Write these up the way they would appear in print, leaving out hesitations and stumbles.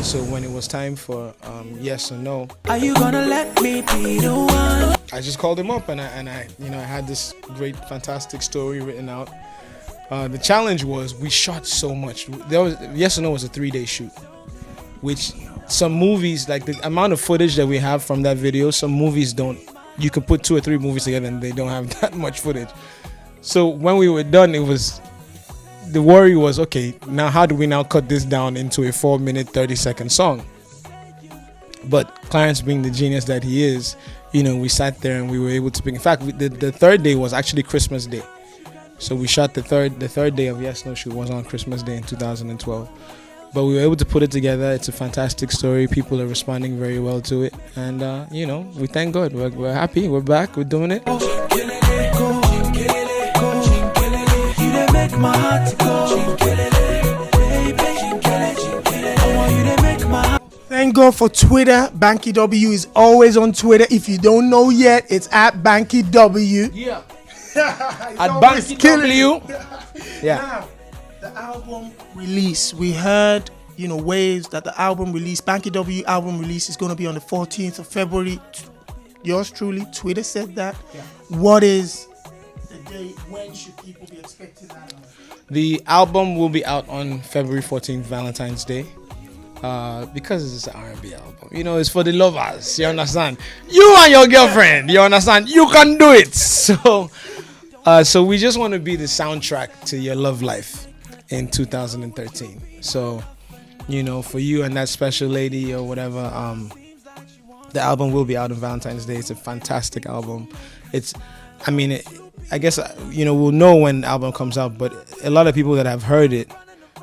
So when it was time for yes or no, Are you gonna let me be the one? I just called him up and I you know, I had this great, fantastic story written out. The challenge was we shot so much. Yes or No was a 3-day shoot, which some movies, like the amount of footage that we have from that video, some movies don't. You could put 2 or 3 movies together and they don't have that much footage. So when we were done, it was, the worry was, okay, now how do we now cut this down into a 4-minute 30-second song? But Clarence, being the genius that he is, you know, we sat there and we were able to pick. In fact, the third day was actually Christmas Day. So we shot the third day of Yes No shoot was on Christmas Day in 2012. But we were able to put it together. It's a fantastic story. People are responding very well to it. And, you know, we thank God. We're happy. We're back. We're doing it. Thank God for Twitter. Banky W is always on Twitter. If you don't know yet, it's at Banky W. Yeah. At Banky W. Yeah. Now, the album release. We heard, you know, waves that the album release, Banky W album release is going to be on the 14th of February. Yours truly, Twitter said that. Yeah. What is the date? When should people be expecting that? The album will be out on February 14th, Valentine's Day. Because it's an R&B album, you know, it's for the lovers. You understand? You and your girlfriend, you understand? You can do it. So we just want to be the soundtrack to your love life in 2013. So, you know, for you and that special lady or whatever, the album will be out on Valentine's Day. It's a fantastic album. I guess, you know, we'll know when the album comes out, but a lot of people that have heard it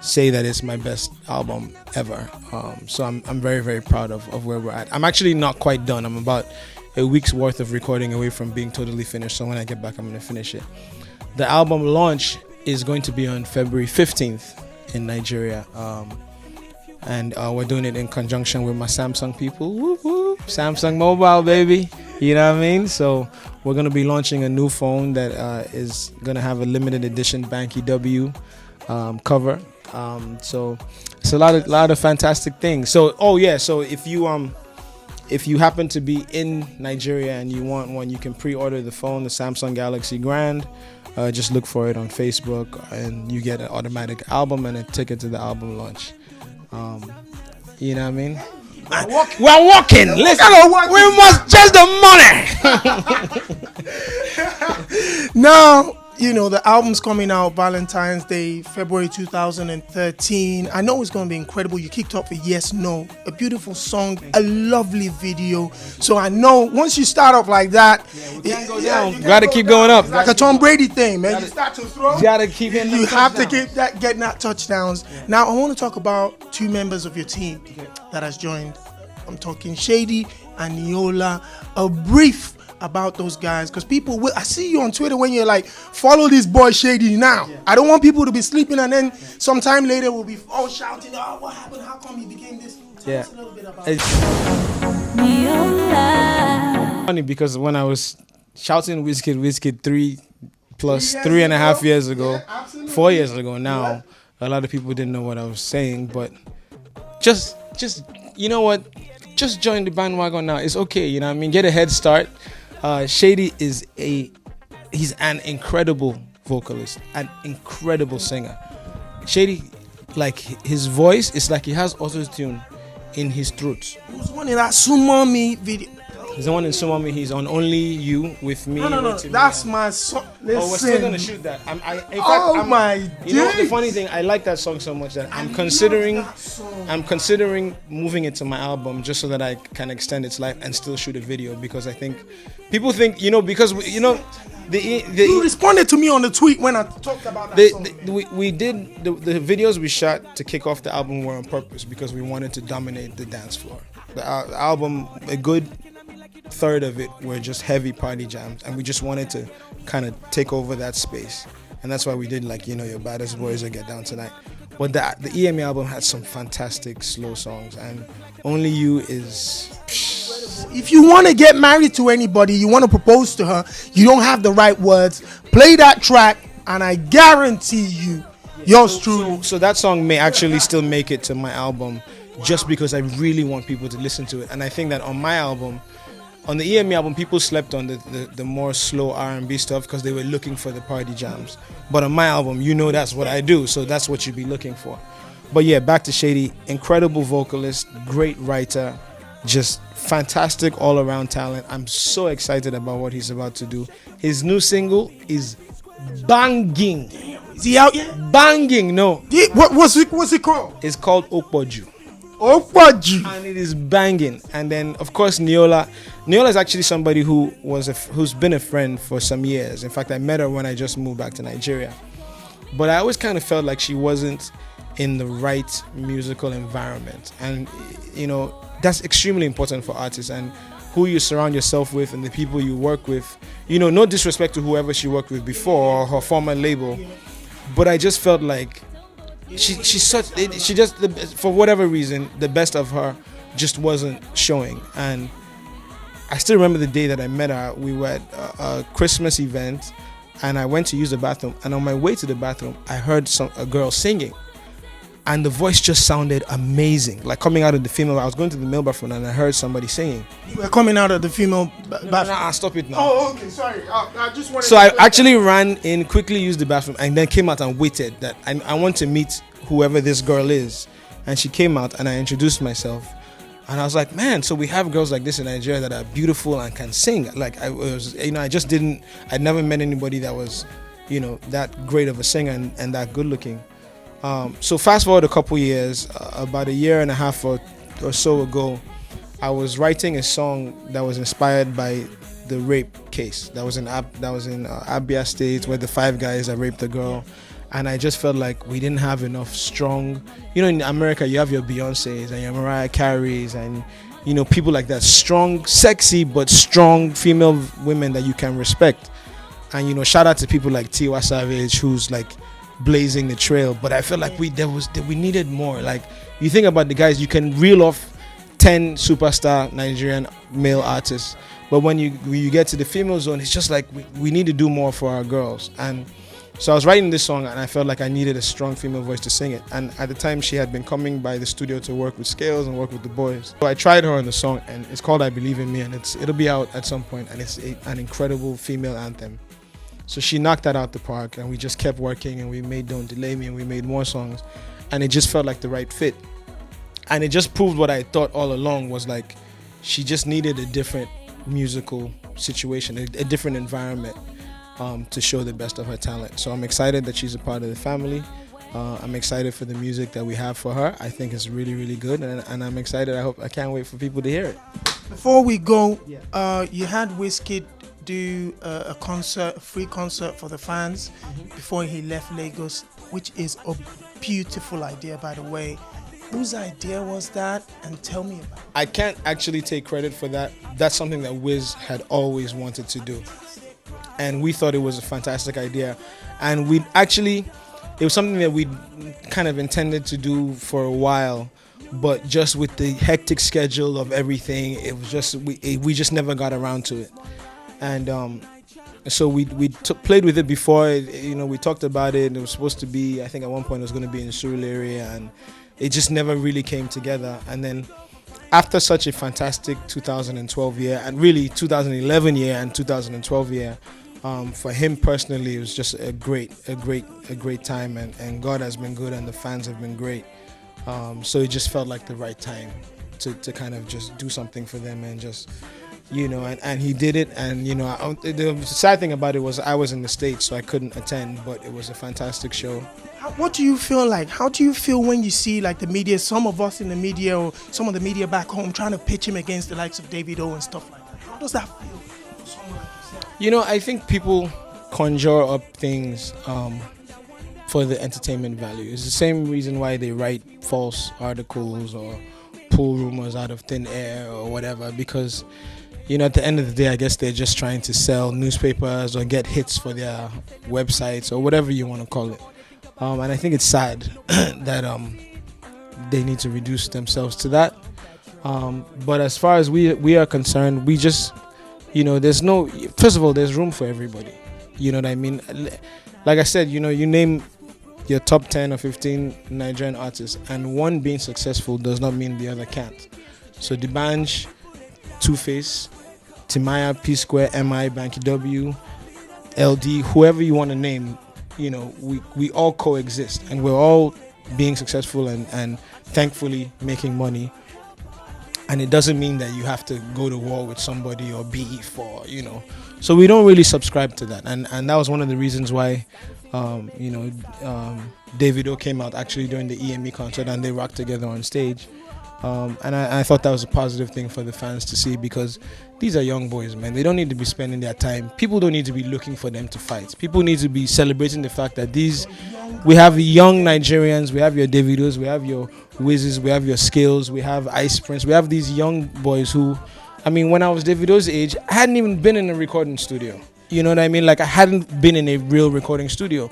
say that it's my best album ever. So I'm very, very proud of where we're at. I'm actually not quite done. I'm about a week's worth of recording away from being totally finished. So when I get back, I'm going to finish it. The album launch is going to be on February 15th in Nigeria. And we're doing it in conjunction with my Samsung people. Whoop, whoop. Samsung Mobile, baby. You know what I mean? So we're going to be launching a new phone that is going to have a limited edition Banky W cover. So it's a lot of fantastic things. So so if you happen to be in Nigeria and you want one, you can pre-order the phone, the Samsung Galaxy Grand. Just look for it on Facebook and you get an automatic album and a ticket to the album launch. You know what I mean? We're walking. Listen, we must chase the money. Now, you know, the album's coming out Valentine's Day, February 2013. I know it's going to be incredible. You kicked off with Yes No, a beautiful song, a lovely video. So I know once you start off like that, we can't go down. You got to keep going up. It's like a Tom Brady thing, man. You start to throw. You got to keep hitting. You have to keep getting that touchdowns. Yeah. Now I want to talk about 2 members of your team that has joined. I'm talking Shady and Niyola. A brief about those guys, because people will. I see you on Twitter when you're like, follow this boy Shady now. I don't want people to be sleeping and then sometime later we'll be all shouting, oh, what happened? How come he became this? Tell us a little bit about it. Funny because when I was shouting wizkid 3.5 years ago, 4 years ago now, a lot of people didn't know what I was saying, but just you know what? Just join the bandwagon now. It's okay, you know what I mean? Get a head start. Shady he's an incredible vocalist, an incredible singer. Shady, like his voice, it's like he has auto-tune in his throat. He was one in that Sumami video. He's the one in Sumami. He's on Only You with me. No. That's my song. Listen. Oh, we're still gonna shoot that. You know the funny thing, I like that song so much that I'm considering moving it to my album just so that I can extend its life and still shoot a video, because I think people think, you know, because you responded to me on the tweet when I talked about that song. We did the videos we shot to kick off the album were on purpose because we wanted to dominate the dance floor. The album, a good third of it were just heavy party jams, and we just wanted to kind of take over that space, and that's why we did, like, you know, your Baddest Boys or Get Down Tonight. But the EME album had some fantastic slow songs, and Only You is. If you want to get married to anybody, you want to propose to her, you don't have the right words, play that track, and I guarantee you, yours truly. So that song may actually still make it to my album, just because I really want people to listen to it. And I think that on my album, on the EME album, people slept on the more slow R&B stuff because they were looking for the party jams. But on my album, that's what I do, so that's what you'd be looking for. But yeah, back to Shady. Incredible vocalist, great writer, just fantastic all-around talent. I'm so excited about what he's about to do. His new single is banging. Is he out yet? Banging, no. What's it called? It's called Okpoju. Okpoju. And it is banging. And then, of course, Niyola. Niyola is actually somebody who's been a friend for some years. In fact, I met her when I just moved back to Nigeria. But I always kind of felt like she wasn't in the right musical environment. And, that's extremely important for artists. And who you surround yourself with and the people you work with. No disrespect to whoever she worked with before or her former label. But I just felt like for whatever reason, the best of her just wasn't showing. And I still remember the day that I met her. We were at a Christmas event, and I went to use the bathroom. And on my way to the bathroom, I heard a girl singing, and the voice just sounded amazing, like coming out of the female. I was going to the male bathroom, and I heard somebody singing. You were coming out of the female bathroom. Nah, stop it now. Oh, okay, sorry. I just wanted. So I actually ran in, quickly used the bathroom, and then came out and waited that I want to meet whoever this girl is. And she came out, and I introduced myself, and I was like, man, so we have girls like this in Nigeria that are beautiful and can sing. Like I'd never met anybody that was, that great of a singer and that good looking. So fast forward a couple years, about a year and a half or so ago, I was writing a song that was inspired by the rape case that was in Abia State, where the 5 guys that raped the girl. And I just felt like we didn't have enough strong, in America you have your Beyoncés and your Mariah Careys and people like that, strong, sexy but strong female women that you can respect. And shout out to people like Tiwa Savage, who's like blazing the trail. But I felt like we needed more. Like, you think about the guys, you can reel off 10 superstar Nigerian male artists, but when you get to the female zone, it's just like we need to do more for our girls. And so I was writing this song, and I felt like I needed a strong female voice to sing it. And at the time, she had been coming by the studio to work with Skales and work with the boys. So I tried her on the song, and it's called I Believe in Me, and it'll be out at some point, and it's an incredible female anthem. So she knocked that out the park, and we just kept working, and we made Don't Delay Me, and we made more songs, and it just felt like the right fit. And it just proved what I thought all along, was like she just needed a different musical situation, a different environment to show the best of her talent. So I'm excited that she's a part of the family. I'm excited for the music that we have for her. I think it's really, really good, and I'm excited. I can't wait for people to hear it. Before we go, you had wizkid do a free concert for the fans before he left Lagos, which is a beautiful idea, by the way. Whose idea was that? And tell me about it. I can't actually take credit for that. That's something that Wiz had always wanted to do, and we thought it was a fantastic idea. And it was something that we kind of intended to do for a while, but just with the hectic schedule of everything, it was just we just never got around to it. And so we played with it before. We talked about it, and it was supposed to be, I think at one point it was going to be in the Surulere area, and it just never really came together. And then after such a fantastic 2012 year, and really 2011 year and 2012 year, for him personally, it was just a great time, and God has been good, and the fans have been great. So it just felt like the right time to kind of just do something for them, and just, and he did it. And the sad thing about it was I was in the States, so I couldn't attend, but it was a fantastic show. What do you feel like? How do you feel when you see like the media, some of us in the media or some of the media back home trying to pitch him against the likes of Davido and stuff like that? How does that feel for someone like yourself? I think people conjure up things for the entertainment value. It's the same reason why they write false articles or pull rumors out of thin air or whatever, because at the end of the day, I guess they're just trying to sell newspapers or get hits for their websites or whatever you want to call it. And I think it's sad that they need to reduce themselves to that. But as far as we are concerned, we just, first of all, there's room for everybody. You know what I mean? like I said, you name your top 10 or 15 Nigerian artists, and one being successful does not mean the other can't. So D'banj, Two-Face, Timaya, P-Square, MI, Banky W, LD, whoever you want to name, we all coexist, and we're all being successful and thankfully making money. And it doesn't mean that you have to go to war with somebody or beef or, So we don't really subscribe to that. And that was one of the reasons why, Davido came out actually during the EME concert and they rocked together on stage. And I thought that was a positive thing for the fans to see, because these are young boys, man. They don't need to be spending their time. People don't need to be looking for them to fight. People need to be celebrating the fact that we have young Nigerians, we have your Davidos, we have your Wizzes, we have your Skales, we have Ice Prince, we have these young boys who, when I was Davido's age, I hadn't even been in a recording studio. You know what I mean? Like, I hadn't been in a real recording studio.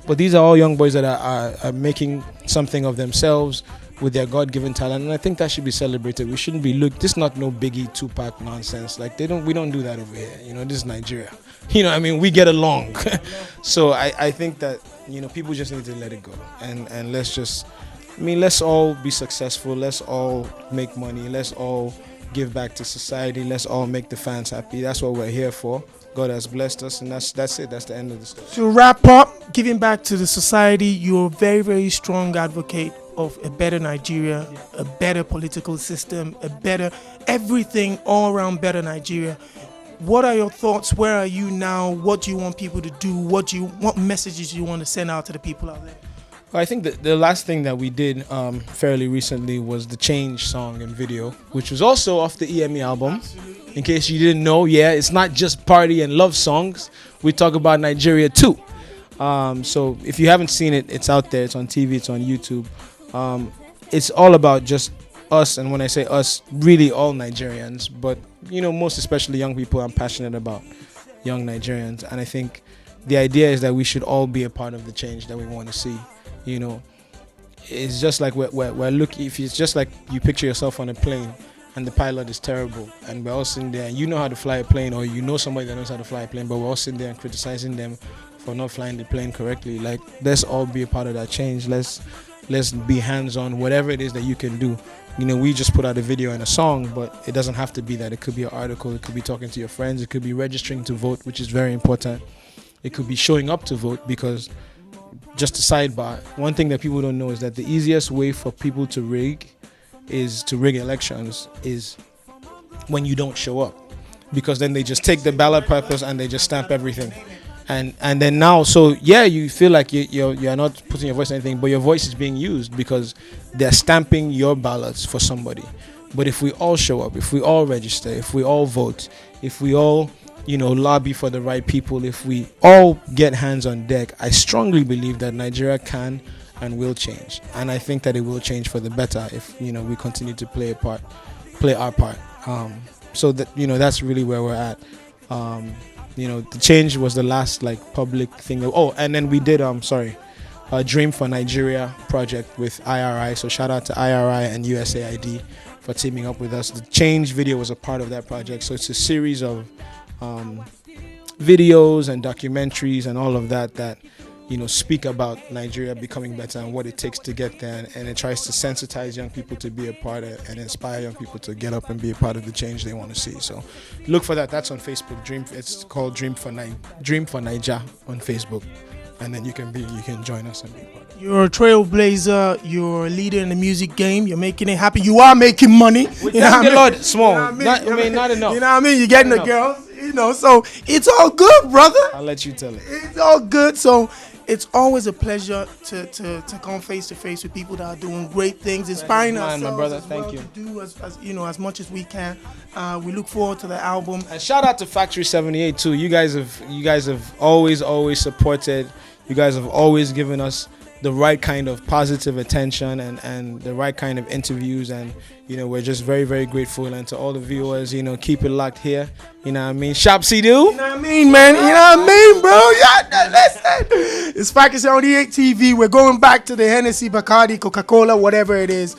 But these are all young boys that are making something of themselves with their God-given talent, and I think that should be celebrated. We shouldn't be this is not no Biggie, Tupac nonsense. Like, we don't do that over here. This is Nigeria. We get along. So I think that people just need to let it go, and let's all be successful. Let's all make money. Let's all give back to society. Let's all make the fans happy. That's what we're here for. God has blessed us, and that's it. That's the end of the story. To wrap up, giving back to the society, you're a very, very strong advocate of a better Nigeria, a better political system, a better everything, all around better Nigeria. What are your thoughts? Where are you now? What do you want people to do? What messages do you want to send out to the people out there? Well, I think that the last thing that we did fairly recently was the Change song and video, which was also off the EME album. Absolutely. In case you didn't know, it's not just party and love songs. We talk about Nigeria too. So if you haven't seen it, it's out there. It's on TV. It's on YouTube. It's all about just us, and when I say us, really all Nigerians, but most especially young people. I'm passionate about young Nigerians, and I think the idea is that we should all be a part of the change that we want to see. It's just like we're looking. If it's just like you picture yourself on a plane and the pilot is terrible, and we're all sitting there, and you know how to fly a plane, or somebody that knows how to fly a plane, but we're all sitting there and criticizing them for not flying the plane correctly. Like, let's all be a part of that change. Let's be hands-on, whatever it is that you can do. We just put out a video and a song, but it doesn't have to be that. It could be an article, it could be talking to your friends, it could be registering to vote, which is very important. It could be showing up to vote, because, just a sidebar, one thing that people don't know is that the easiest way for people to rig elections is when you don't show up, because then they just take the ballot papers and they just stamp everything. And then now, you feel like you're not putting your voice in anything, but your voice is being used because they're stamping your ballots for somebody. But if we all show up, if we all register, if we all vote, if we all, lobby for the right people, if we all get hands on deck, I strongly believe that Nigeria can and will change. And I think that it will change for the better if, we continue to play our part. So that, that's really where we're at. The Change was the last public thing. Oh, and then we did Dream for Nigeria project with IRI. So shout out to IRI and USAID for teaming up with us. The Change video was a part of that project. So it's a series of videos and documentaries and all of that speak about Nigeria becoming better and what it takes to get there, and it tries to sensitize young people to be a part of, and inspire young people to get up and be a part of the change they want to see. So look for that. That's on Facebook. It's called Dream for Naija on Facebook, and then you can join us and be a part of it. You're a trailblazer. You're a leader in the music game. You're making it happen. You are making money. Thank the Lord. Small. Not enough. You know what I mean? You're getting the girls. So it's all good, brother. I'll let you tell it. It's all good. So it's always a pleasure to come face to face with people that are doing great things, inspiring ourselves, my brother. as well, Thank you. to do as much as we can. We look forward to the album. And shout out to FACTORY78 too. You guys have always supported. You guys have always given us the right kind of positive attention and the right kind of interviews, and we're just very, very grateful. And to all the viewers, keep it locked here. You know what I mean? Shopsy do. You know what I mean, man? You know what I mean, bro? Yeah, listen. It's FACTORY78 TV. We're going back to the Hennessy, Bacardi, Coca-Cola, whatever it is.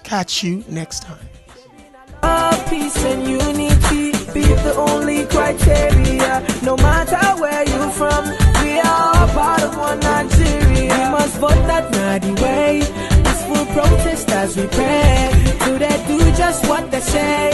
Catch you next time. Peace and unity be the only criteria. No matter where you're from, we are part of one Nigeria. We must vote that not the way. Peaceful protest as we pray. Do they do just what they say?